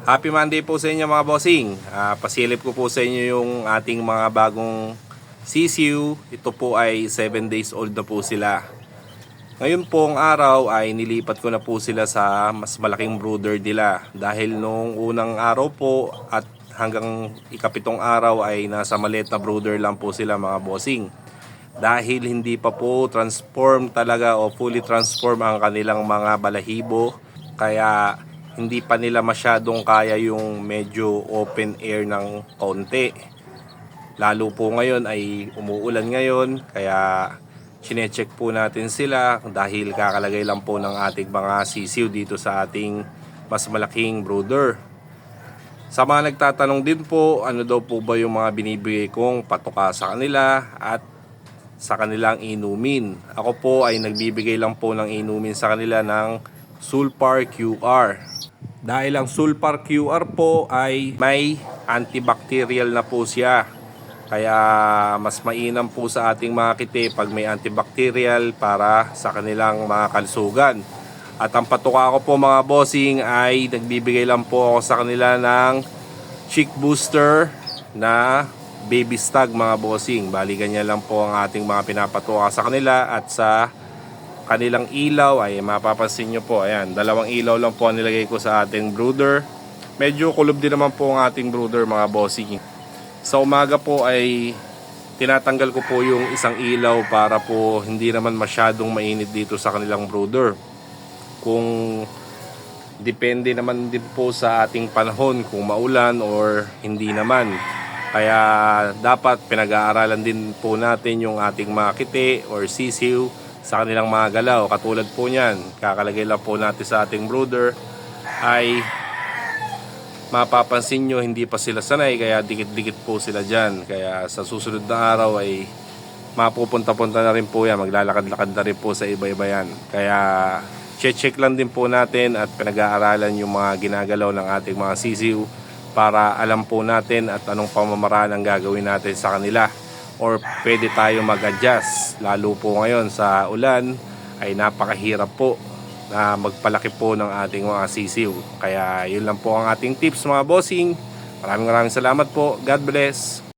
Happy Monday po sa inyo mga bossing. Pasilip ko po sa inyo yung ating mga bagong sisiu. Ito po ay 7 days old na po sila. Ngayon pong araw ay nilipat ko na po sila sa mas malaking brooder nila. Dahil nung unang araw po at hanggang ikapitong araw ay nasa maliit na brooder lang po sila mga bossing. Dahil hindi pa po transform talaga o fully transform ang kanilang mga balahibo. Kaya hindi pa nila masyadong kaya yung medyo open air ng konti. Lalo po ngayon ay umuulan ngayon, kaya chinecheck po natin sila dahil kakalagay lang po ng ating mga sisiw dito sa ating mas malaking brooder. Sa mga nagtatanong din po, ano daw po ba yung mga binibigay kong patuka sa kanila at sa kanilang inumin. Ako po ay nagbibigay lang po ng inumin sa kanila ng Sulfar QR. Dahil ang Sulfar QR po ay may antibacterial na po siya. Kaya mas mainam po sa ating mga kite pag may antibacterial para sa kanilang mga kalusugan. At ang patuka ko po mga bossing ay nagbibigay lang po ako sa kanila ng Chick Booster na baby stag mga bossing. Bali ganyan lang po ang ating mga pinapatuka sa kanila. At sa kanilang ilaw ay mapapansin nyo po, ayan, dalawang ilaw lang po ang nilagay ko sa ating brooder. Medyo kulob din naman po ang ating brooder mga bossing. Sa umaga po ay tinatanggal ko po yung isang ilaw para po hindi naman masyadong mainit dito sa kanilang brooder. Kung depende naman din po sa ating panahon kung maulan or hindi naman. Kaya dapat pinag-aaralan din po natin yung ating mga kite or sisiw sa kanilang mga galaw. Katulad po niyan, kakalagay lang po natin sa ating brooder ay mapapansin nyo hindi pa sila sanay, kaya dikit-dikit po sila dyan. Kaya sa susunod na araw ay mapupunta-punta na rin po yan, maglalakad-lakad na rin po sa iba-iba yan. Kaya check lang din po natin at pinag-aaralan yung mga ginagalaw ng ating mga sisiw para alam po natin at anong pamamaraan ang gagawin natin sa kanila. Or pwede tayo mag-adjust. Lalo po ngayon sa ulan ay napakahirap po na magpalaki po ng ating mga sisiw. Kaya yun lang po ang ating tips mga bossing. Maraming salamat po. God bless.